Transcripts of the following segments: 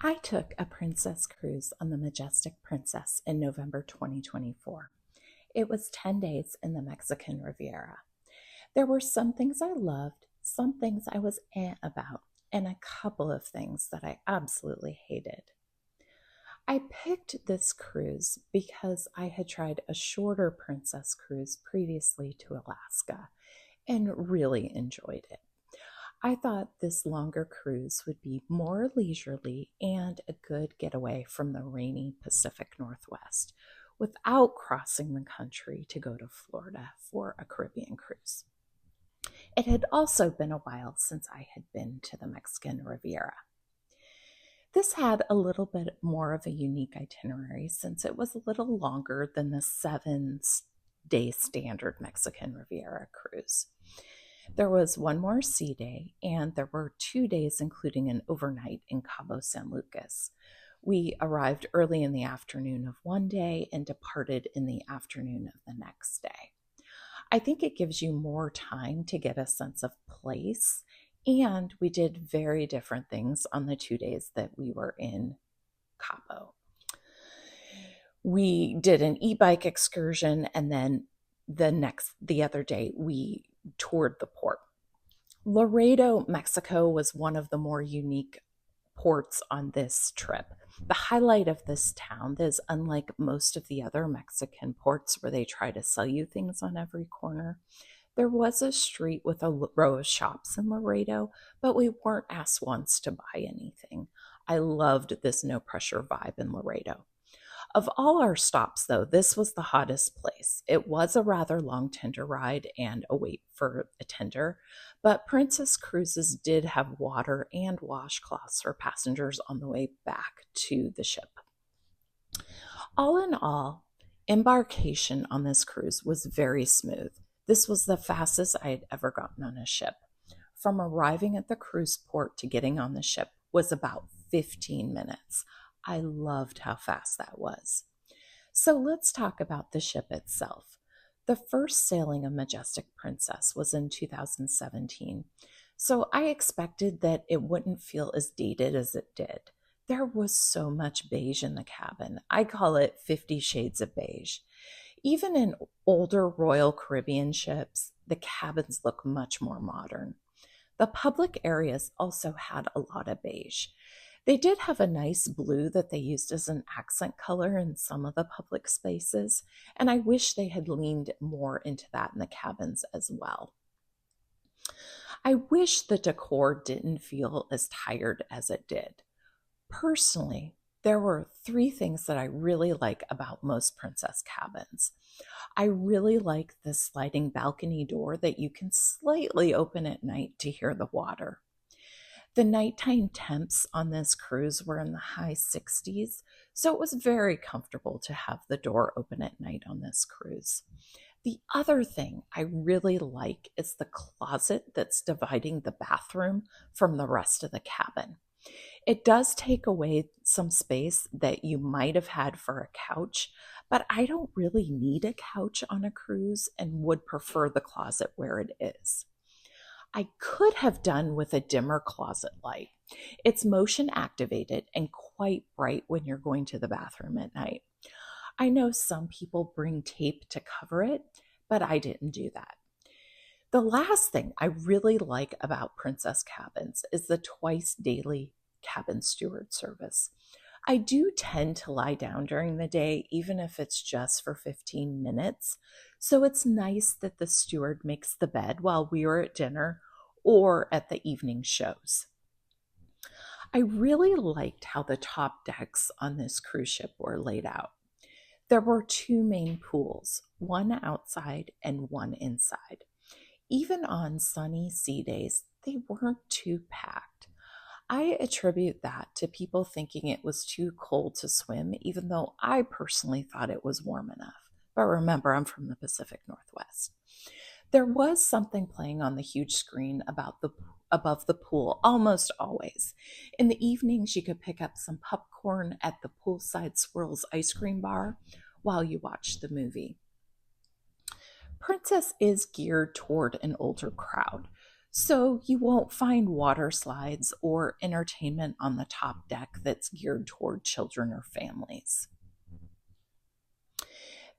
I took a princess cruise on the Majestic Princess in November 2024. It was 10 days in the Mexican Riviera. There were some things I loved, some things I was about, and a couple of things that I absolutely hated. I picked this cruise because I had tried a shorter princess cruise previously to Alaska and really enjoyed it. I thought this longer cruise would be more leisurely and a good getaway from the rainy Pacific Northwest without crossing the country to go to Florida for a Caribbean cruise. It had also been a while since I had been to the Mexican Riviera. This had a little bit more of a unique itinerary since it was a little longer than the 7-day standard Mexican Riviera cruise. There was one more sea day, and there were 2 days, including an overnight in Cabo San Lucas. We arrived early in the afternoon of one day and departed in the afternoon of the next day. I think it gives you more time to get a sense of place, and we did very different things on the 2 days that we were in Cabo. We did an e-bike excursion, and then the other day we toured the port. Laredo, Mexico was one of the more unique ports on this trip. The highlight of this town is unlike most of the other Mexican ports where they try to sell you things on every corner. There was a street with a row of shops in Laredo, but we weren't asked once to buy anything. I loved this no pressure vibe in Laredo. Of all our stops, though, this was the hottest place. It was a rather long tender ride and a wait for a tender, but Princess Cruises did have water and washcloths for passengers on the way back to the ship. All in all, embarkation on this cruise was very smooth. This was the fastest I had ever gotten on a ship. From arriving at the cruise port to getting on the ship was about 15 minutes. I loved how fast that was. So let's talk about the ship itself. The first sailing of Majestic Princess was in 2017, so I expected that it wouldn't feel as dated as it did. There was so much beige in the cabin. I call it 50 shades of beige. Even in older Royal Caribbean ships, the cabins look much more modern. The public areas also had a lot of beige. They did have a nice blue that they used as an accent color in some of the public spaces, and I wish they had leaned more into that in the cabins as well. I wish the decor didn't feel as tired as it did. Personally, there were 3 things that I really like about most princess cabins. I really like the sliding balcony door that you can slightly open at night to hear the water. The nighttime temps on this cruise were in the high 60s, so it was very comfortable to have the door open at night on this cruise. The other thing I really like is the closet that's dividing the bathroom from the rest of the cabin. It does take away some space that you might have had for a couch, but I don't really need a couch on a cruise and would prefer the closet where it is. I could have done with a dimmer closet light. It's motion activated and quite bright when you're going to the bathroom at night. I know some people bring tape to cover it, but I didn't do that. The last thing I really like about Princess Cabins is the twice daily cabin steward service. I do tend to lie down during the day, even if it's just for 15 minutes. So it's nice that the steward makes the bed while we are at dinner or at the evening shows. I really liked how the top decks on this cruise ship were laid out. There were 2 main pools, one outside and one inside. Even on sunny sea days, they weren't too packed. I attribute that to people thinking it was too cold to swim, even though I personally thought it was warm enough. But remember, I'm from the Pacific Northwest. There was something playing on the huge screen above the pool almost always. In the evenings, you could pick up some popcorn at the poolside Swirls ice cream bar while you watched the movie. Princess is geared toward an older crowd, So you won't find water slides or entertainment on the top deck that's geared toward children or families.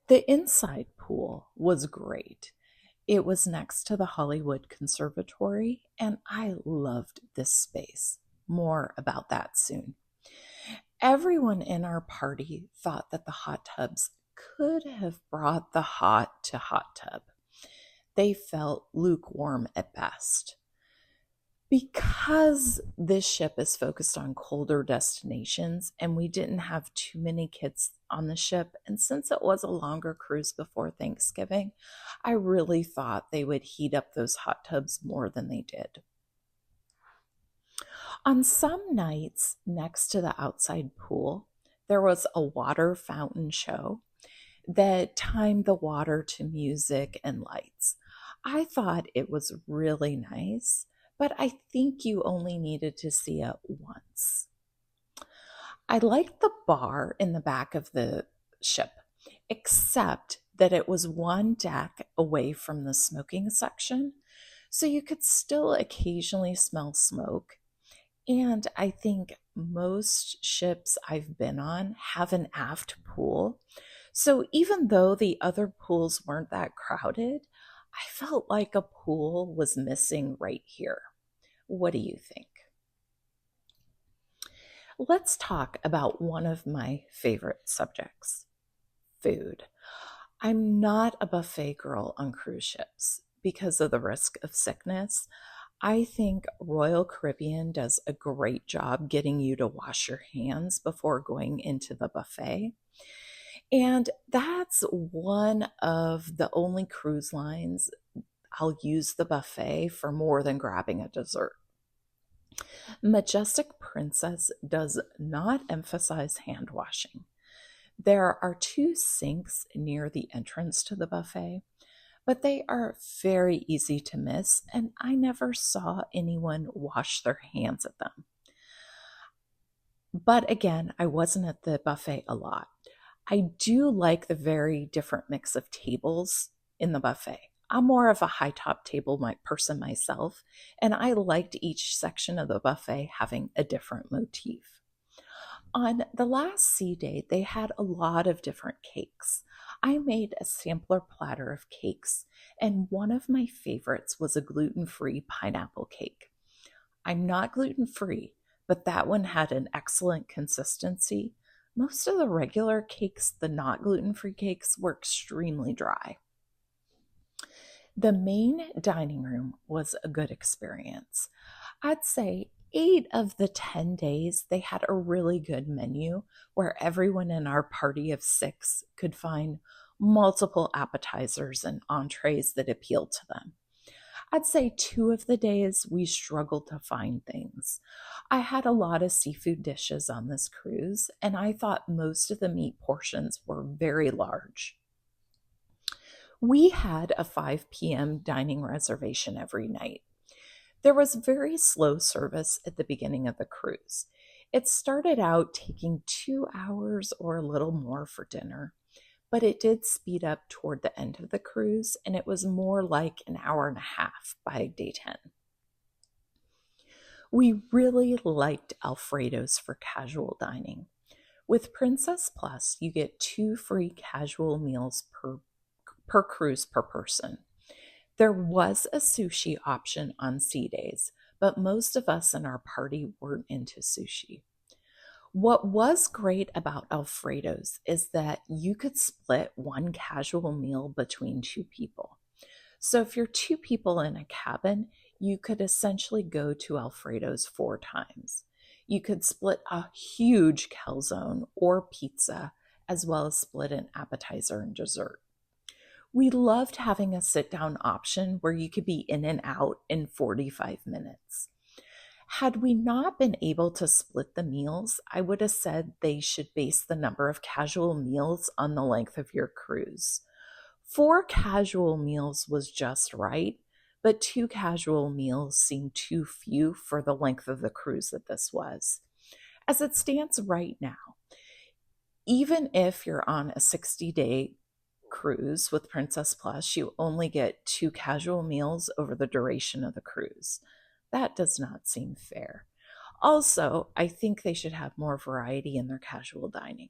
The inside pool was great. It was next to the Hollywood Conservatory, and I loved this space. More about that soon. Everyone in our party thought that the hot tubs could have brought the hot to hot tub. They felt lukewarm at best. Because this ship is focused on colder destinations and we didn't have too many kids on the ship, and since it was a longer cruise before Thanksgiving, I really thought they would heat up those hot tubs more than they did. On some nights next to the outside pool, there was a water fountain show that timed the water to music and lights. I thought it was really nice, but I think you only needed to see it once. I liked the bar in the back of the ship, except that it was one deck away from the smoking section, so you could still occasionally smell smoke. And I think most ships I've been on have an aft pool. So even though the other pools weren't that crowded, I felt like a pool was missing right here. What do you think? Let's talk about one of my favorite subjects, food. I'm not a buffet girl on cruise ships because of the risk of sickness. I think Royal Caribbean does a great job getting you to wash your hands before going into the buffet. And that's one of the only cruise lines I'll use the buffet for more than grabbing a dessert. Majestic Princess does not emphasize hand washing. There are two sinks near the entrance to the buffet, but they are very easy to miss, and I never saw anyone wash their hands at them. But again, I wasn't at the buffet a lot. I do like the very different mix of tables in the buffet. I'm more of a high top table person myself, and I liked each section of the buffet having a different motif. On the last sea day, they had a lot of different cakes. I made a sampler platter of cakes, and one of my favorites was a gluten-free pineapple cake. I'm not gluten-free, but that one had an excellent consistency. Most of the regular cakes, the not gluten-free cakes, were extremely dry. The main dining room was a good experience. I'd say 8 of the 10 days they had a really good menu where everyone in our party of 6 could find multiple appetizers and entrees that appealed to them. I'd say 2 of the days we struggled to find things. I had a lot of seafood dishes on this cruise, and I thought most of the meat portions were very large. We had a 5 p.m. dining reservation every night. There was very slow service at the beginning of the cruise. It started out taking 2 hours or a little more for dinner, but it did speed up toward the end of the cruise, and it was more like an hour and a half by day 10. We really liked Alfredo's for casual dining. With Princess Plus, you get 2 free casual meals per cruise per person. There was a sushi option on sea days, but most of us in our party weren't into sushi. What was great about Alfredo's is that you could split one casual meal between 2 people. So if you're 2 people in a cabin, you could essentially go to Alfredo's 4 times. You could split a huge calzone or pizza, as well as split an appetizer and dessert. We loved having a sit-down option where you could be in and out in 45 minutes. Had we not been able to split the meals, I would have said they should base the number of casual meals on the length of your cruise. 4 casual meals was just right, but 2 casual meals seemed too few for the length of the cruise that this was. As it stands right now, even if you're on a 60-day cruise with Princess Plus, you only get 2 casual meals over the duration of the cruise. That does not seem fair. Also, I think they should have more variety in their casual dining.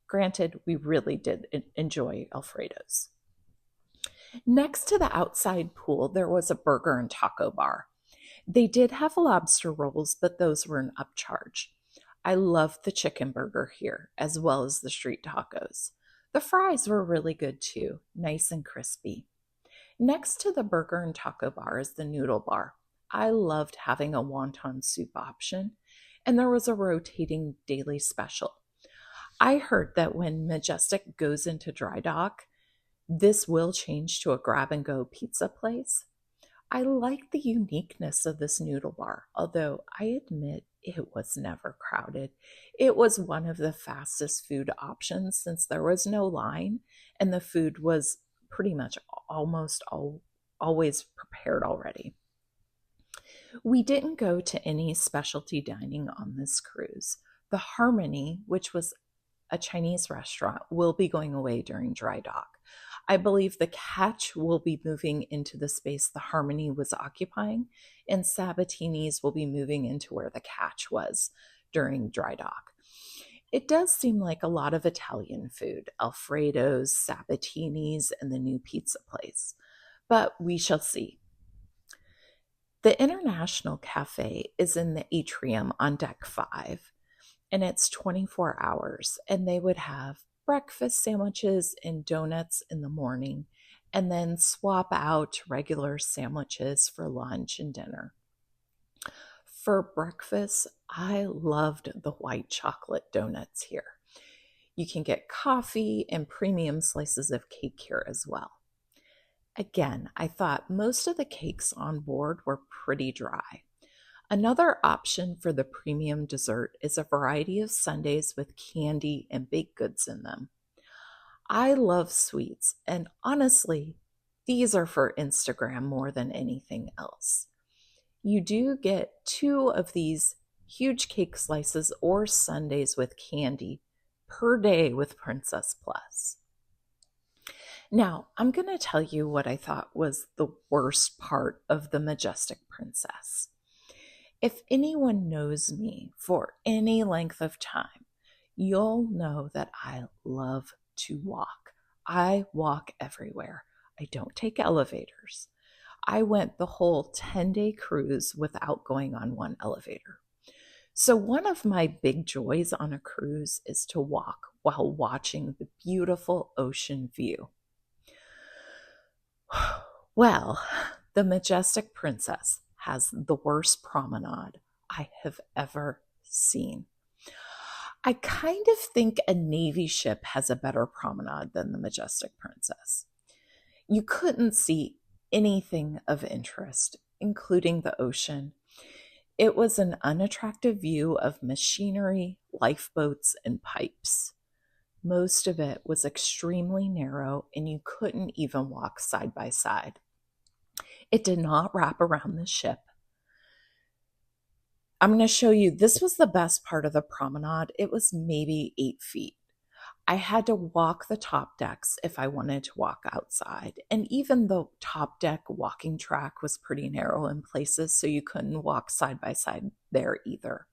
Granted, we really did enjoy Alfredo's. Next to the outside pool, there was a burger and taco bar. They did have lobster rolls, but those were an upcharge. I loved the chicken burger here, as well as the street tacos. The fries were really good too, nice and crispy. Next to the burger and taco bar is the noodle bar. I loved having a wonton soup option, and there was a rotating daily special. I heard that when Majestic goes into dry dock, this will change to a grab and go pizza place. I like the uniqueness of this noodle bar, although I admit it was never crowded. It was one of the fastest food options since there was no line and the food was pretty much always prepared already. We didn't go to any specialty dining on this cruise. The Harmony, which was a Chinese restaurant, will be going away during dry dock. I believe the Catch will be moving into the space the Harmony was occupying, and Sabatini's will be moving into where the Catch was during dry dock. It does seem like a lot of Italian food, Alfredo's, Sabatini's, and the new pizza place, but we shall see. The International Cafe is in the atrium on deck 5, and it's 24 hours, and they would have breakfast sandwiches and donuts in the morning, and then swap out regular sandwiches for lunch and dinner. For breakfast, I loved the white chocolate donuts here. You can get coffee and premium slices of cake here as well. Again, I thought most of the cakes on board were pretty dry. Another option for the premium dessert is a variety of sundaes with candy and baked goods in them. I love sweets, and honestly, these are for Instagram more than anything else. You do get 2 of these huge cake slices or sundaes with candy per day with Princess Plus. Now, I'm going to tell you what I thought was the worst part of the Majestic Princess. If anyone knows me for any length of time, you'll know that I love to walk. I walk everywhere. I don't take elevators. I went the whole 10-day cruise without going on one elevator. So one of my big joys on a cruise is to walk while watching the beautiful ocean view. Well, the Majestic Princess has the worst promenade I have ever seen. I kind of think a Navy ship has a better promenade than the Majestic Princess. You couldn't see anything of interest, including the ocean. It was an unattractive view of machinery, lifeboats, and pipes. Most of it was extremely narrow, and you couldn't even walk side by side. It did not wrap around the ship. I'm going to show you, this was the best part of the promenade. It was maybe 8 feet. I had to walk the top decks if I wanted to walk outside. And even the top deck walking track was pretty narrow in places, so you couldn't walk side by side there either.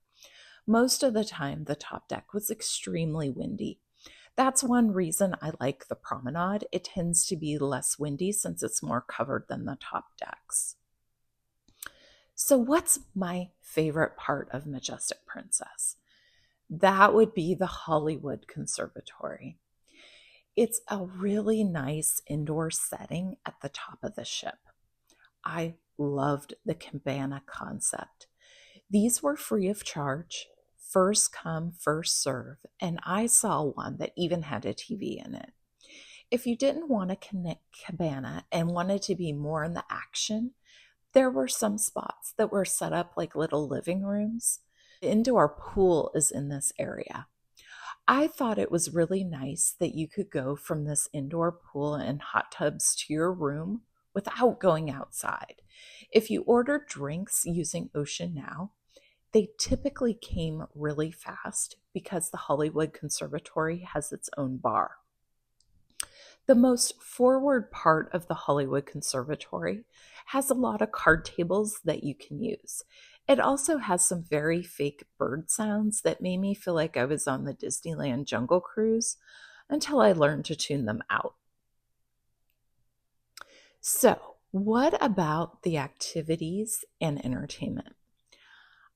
Most of the time, the top deck was extremely windy. That's one reason I like the promenade. It tends to be less windy since it's more covered than the top decks. So what's my favorite part of Majestic Princess? That would be the Hollywood Conservatory. It's a really nice indoor setting at the top of the ship. I loved the cabana concept. These were free of charge, first come, first serve, and I saw one that even had a TV in it. If you didn't want a cabana and wanted to be more in the action, there were some spots that were set up like little living rooms. The indoor pool is in this area. I thought it was really nice that you could go from this indoor pool and hot tubs to your room without going outside. If you ordered drinks using Ocean Now, they typically came really fast because the Hollywood Conservatory has its own bar. The most forward part of the Hollywood Conservatory has a lot of card tables that you can use. It also has some very fake bird sounds that made me feel like I was on the Disneyland Jungle Cruise until I learned to tune them out. So, what about the activities and entertainment?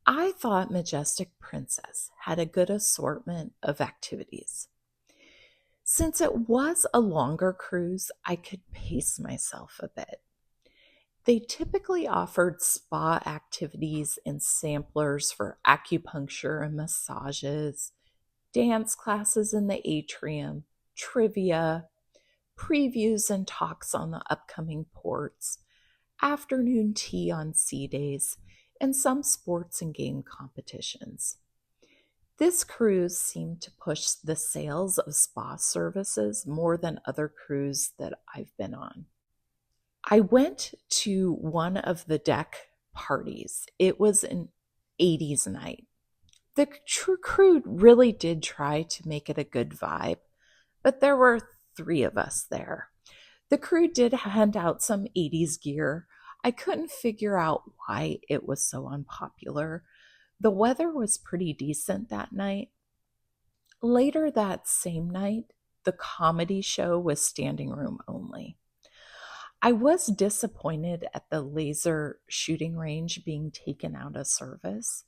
I thought Majestic Princess had a good assortment of activities. Since it was a longer cruise, I could pace myself a bit. They typically offered spa activities and samplers for acupuncture and massages, dance classes in the atrium, trivia, previews and talks on the upcoming ports, afternoon tea on sea days, and some sports and game competitions. This cruise seemed to push the sales of spa services more than other cruises that I've been on. I went to one of the deck parties. It was an 80s night. The crew really did try to make it a good vibe, but there were three of us there. The crew did hand out some 80s gear. I couldn't figure out why it was so unpopular. The weather was pretty decent that night. Later that same night, the comedy show was standing room only. I was disappointed at the laser shooting range being taken out of service.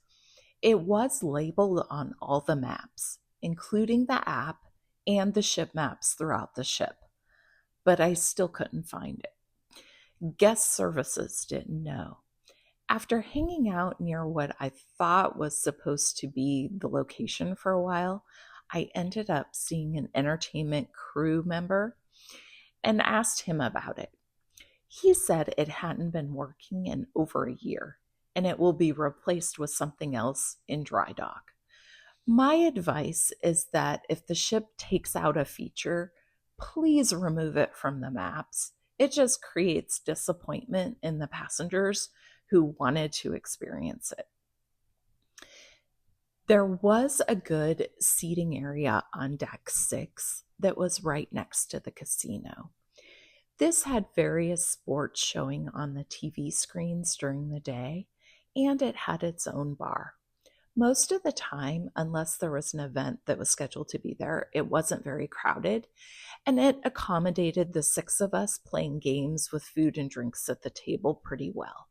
It was labeled on all the maps, including the app and the ship maps throughout the ship, but I still couldn't find it. Guest services didn't know. After hanging out near what I thought was supposed to be the location for a while, I ended up seeing an entertainment crew member and asked him about it. He said it hadn't been working in over a year and it will be replaced with something else in dry dock. My advice is that if the ship takes out a feature, please remove it from the maps. It just creates disappointment in the passengers who wanted to experience it. There was a good seating area on deck 6 that was right next to the casino. This had various sports showing on the TV screens during the day, and it had its own bar. Most of the time, unless there was an event that was scheduled to be there, it wasn't very crowded, and it accommodated the 6 of us playing games with food and drinks at the table pretty well.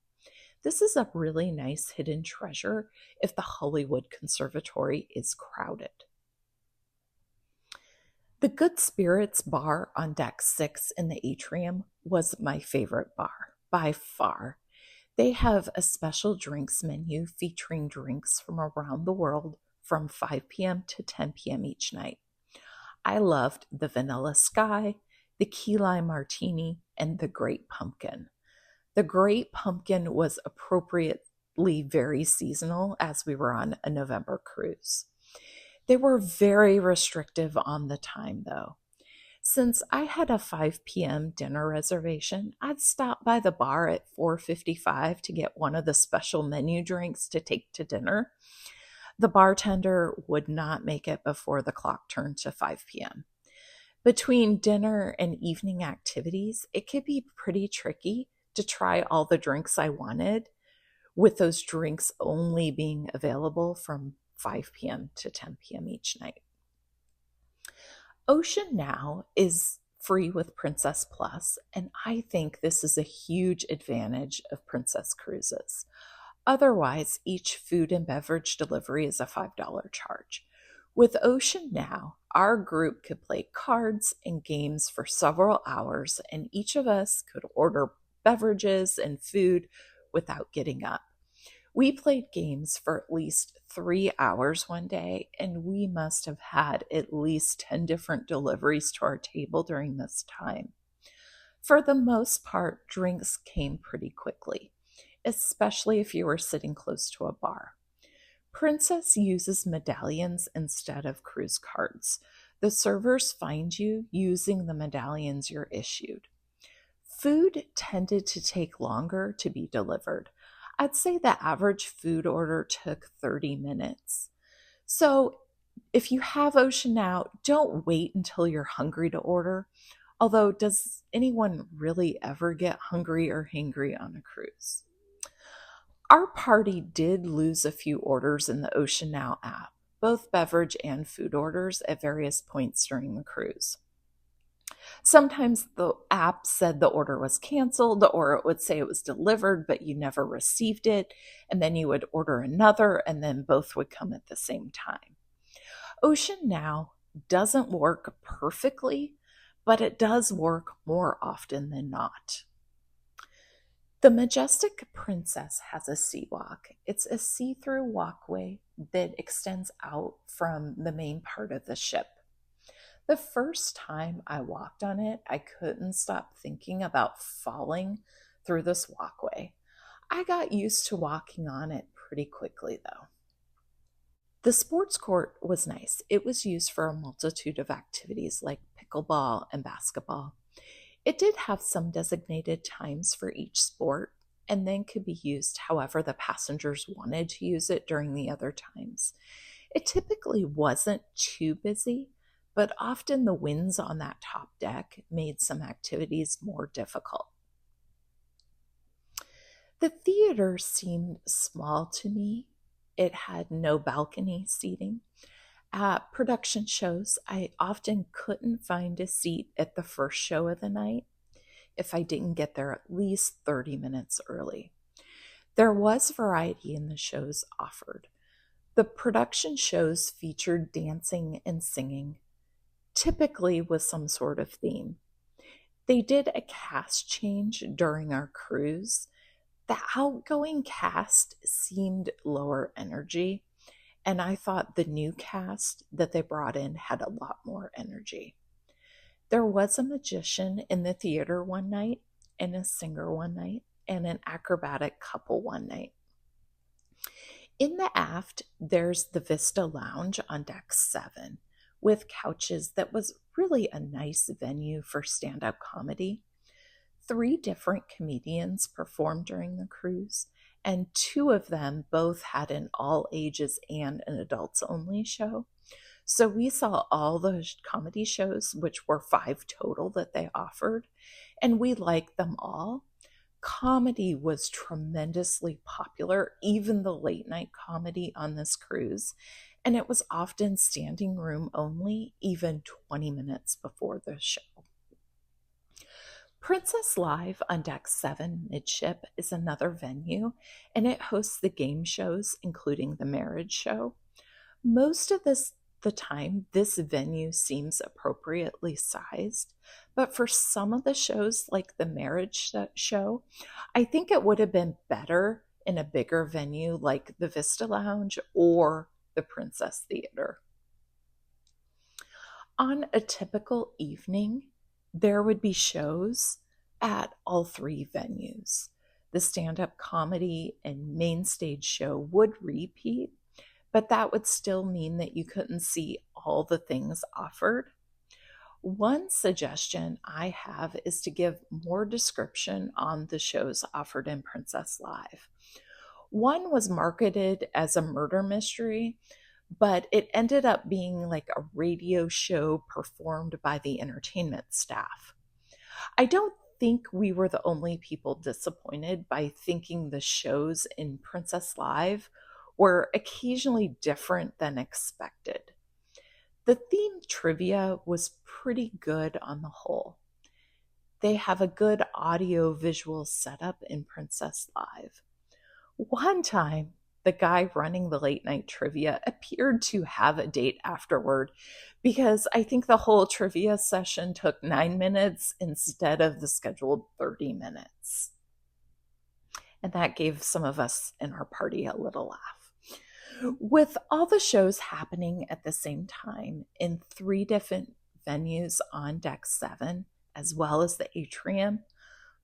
This is a really nice hidden treasure if the Hollywood Conservatory is crowded. The Good Spirits bar on deck 6 in the atrium was my favorite bar, by far. They have a special drinks menu featuring drinks from around the world from 5 p.m. to 10 p.m. each night. I loved the Vanilla Sky, the Key Lime Martini, and the Great Pumpkin. The Great Pumpkin was appropriately very seasonal as we were on a November cruise. They were very restrictive on the time, though. Since I had a 5 p.m. dinner reservation, I'd stop by the bar at 4:55 to get one of the special menu drinks to take to dinner. The bartender would not make it before the clock turned to 5 p.m. Between dinner and evening activities, it could be pretty tricky to try all the drinks I wanted, with those drinks only being available from 5 p.m. to 10 p.m. each night. Ocean Now is free with Princess Plus, and I think this is a huge advantage of Princess Cruises. Otherwise, each food and beverage delivery is a $5 charge. With Ocean Now, our group could play cards and games for several hours, and each of us could order beverages and food without getting up. We played games for at least 3 hours one day, and we must have had at least 10 different deliveries to our table during this time. For the most part, drinks came pretty quickly, especially if you were sitting close to a bar. Princess uses medallions instead of cruise cards. The servers find you using the medallions you're issued. Food tended to take longer to be delivered. I'd say the average food order took 30 minutes. So if you have Ocean Now, don't wait until you're hungry to order. Although, does anyone really ever get hungry or hangry on a cruise? Our party did lose a few orders in the Ocean Now app, both beverage and food orders at various points during the cruise. Sometimes the app said the order was canceled, or it would say it was delivered, but you never received it. And then you would order another, and then both would come at the same time. Ocean Now doesn't work perfectly, but it does work more often than not. The Majestic Princess has a sea walk. It's a see-through walkway that extends out from the main part of the ship. The first time I walked on it, I couldn't stop thinking about falling through this walkway. I got used to walking on it pretty quickly, though. The sports court was nice. It was used for a multitude of activities like pickleball and basketball. It did have some designated times for each sport and then could be used however the passengers wanted to use it during the other times. It typically wasn't too busy, but often the winds on that top deck made some activities more difficult. The theater seemed small to me. It had no balcony seating. At production shows, I often couldn't find a seat at the first show of the night if I didn't get there at least 30 minutes early. There was variety in the shows offered. The production shows featured dancing and singing, typically with some sort of theme. They did a cast change during our cruise. The outgoing cast seemed lower energy, and I thought the new cast that they brought in had a lot more energy. There was a magician in the theater one night, and a singer one night, and an acrobatic couple one night. In the aft, there's the Vista Lounge on deck 7 with couches that was really a nice venue for stand-up comedy. 3 different comedians performed during the cruise, and 2 of them both had an all ages and an adults only show. So we saw all the comedy shows, which were 5 total that they offered, and we liked them all. Comedy was tremendously popular, even the late night comedy on this cruise, and it was often standing room only, even 20 minutes before the show. Princess Live on Deck 7 Midship is another venue, and it hosts the game shows, including the marriage show. Most of the time, this venue seems appropriately sized, but for some of the shows, like the marriage show, I think it would have been better in a bigger venue like the Vista Lounge or the Princess Theater. On a typical evening, there would be shows at all 3 venues. The stand-up comedy and main stage show would repeat, but that would still mean that you couldn't see all the things offered. One suggestion I have is to give more description on the shows offered in Princess Live. One was marketed as a murder mystery, but it ended up being like a radio show performed by the entertainment staff. I don't think we were the only people disappointed by thinking the shows in Princess Live were occasionally different than expected. The theme trivia was pretty good on the whole. They have a good audio visual setup in Princess Live. One time, the guy running the late night trivia appeared to have a date afterward because I think the whole trivia session took 9 minutes instead of the scheduled 30 minutes. And that gave some of us in our party a little laugh. With all the shows happening at the same time in 3 different venues on Deck 7, as well as the atrium,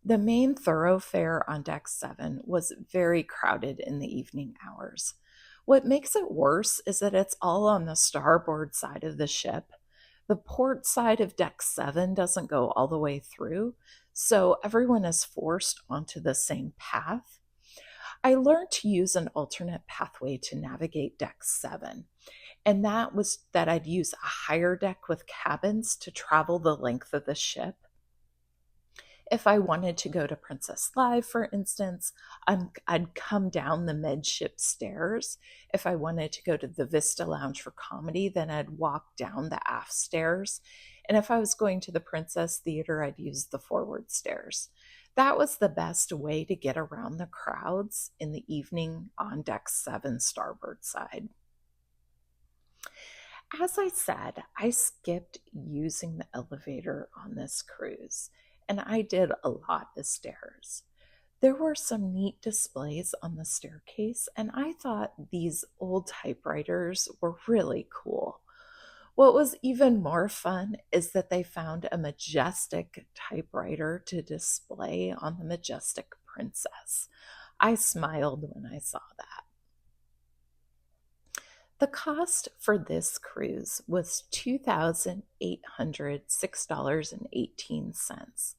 the main thoroughfare on Deck 7 was very crowded in the evening hours. What makes it worse is that it's all on the starboard side of the ship. The port side of Deck 7 doesn't go all the way through, so everyone is forced onto the same path. I learned to use an alternate pathway to navigate Deck 7, and that was that I'd use a higher deck with cabins to travel the length of the ship If I wanted to go to Princess Live, for instance, I'd come down the midship stairs. If I wanted to go to the Vista Lounge for comedy, then I'd walk down the aft stairs. And if I was going to the Princess Theater, I'd use the forward stairs. That was the best way to get around the crowds in the evening on deck 7, starboard side. As I said, I skipped using the elevator on this cruise, and I did a lot of stairs. There were some neat displays on the staircase, and I thought these old typewriters were really cool. What was even more fun is that they found a Majestic typewriter to display on the Majestic Princess. I smiled when I saw that. The cost for this cruise was $2,806.18.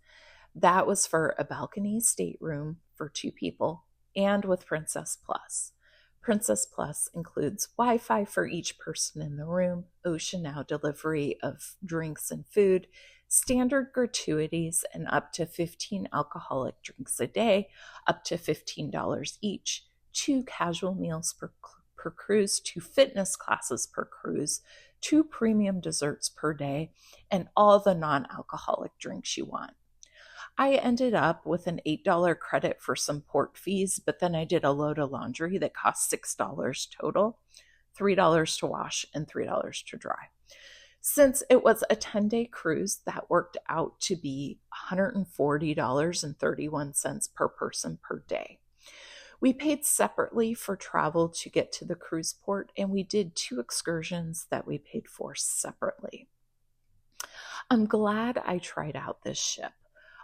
That was for a balcony stateroom for 2 people and with Princess Plus. Princess Plus includes Wi-Fi for each person in the room, Ocean Now delivery of drinks and food, standard gratuities, and up to 15 alcoholic drinks a day, up to $15 each, 2 casual meals per cruise, 2 fitness classes per cruise, 2 premium desserts per day, and all the non-alcoholic drinks you want. I ended up with an $8 credit for some port fees, but then I did a load of laundry that cost $6 total, $3 to wash and $3 to dry. Since it was a 10-day cruise, that worked out to be $140.31 per person per day. We paid separately for travel to get to the cruise port, and we did 2 excursions that we paid for separately. I'm glad I tried out this ship.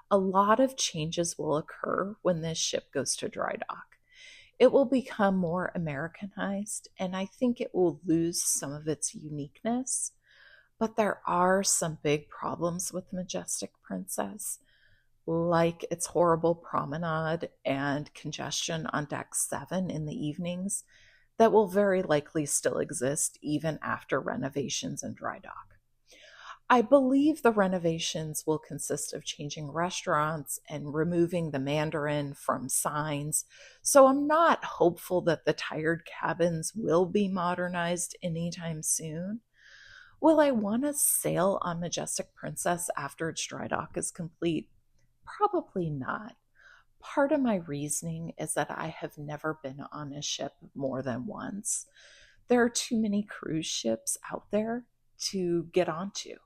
A lot of changes will occur when this ship goes to dry dock. It will become more Americanized, and I think it will lose some of its uniqueness. But there are some big problems with Majestic Princess, like its horrible promenade and congestion on deck 7 in the evenings that will very likely still exist even after renovations and dry dock. I believe the renovations will consist of changing restaurants and removing the Mandarin from signs, so I'm not hopeful that the tired cabins will be modernized anytime soon. Will I want to sail on Majestic Princess after its dry dock is complete? Probably not. Part of my reasoning is that I have never been on a ship more than once. There are too many cruise ships out there to get onto.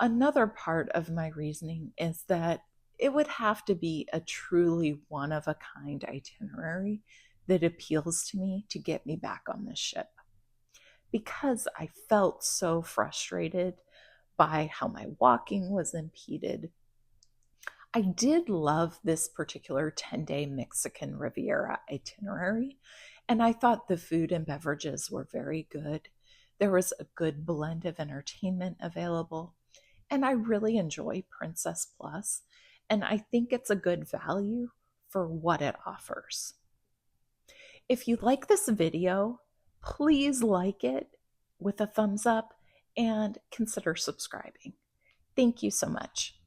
Another part of my reasoning is that it would have to be a truly one-of-a-kind itinerary that appeals to me to get me back on this ship. Because I felt so frustrated by how my walking was impeded, I did love this particular 10-day Mexican Riviera itinerary, and I thought the food and beverages were very good. There was a good blend of entertainment available, and I really enjoy Princess Plus, and I think it's a good value for what it offers. If you like this video, please like it with a thumbs up and consider subscribing. Thank you so much.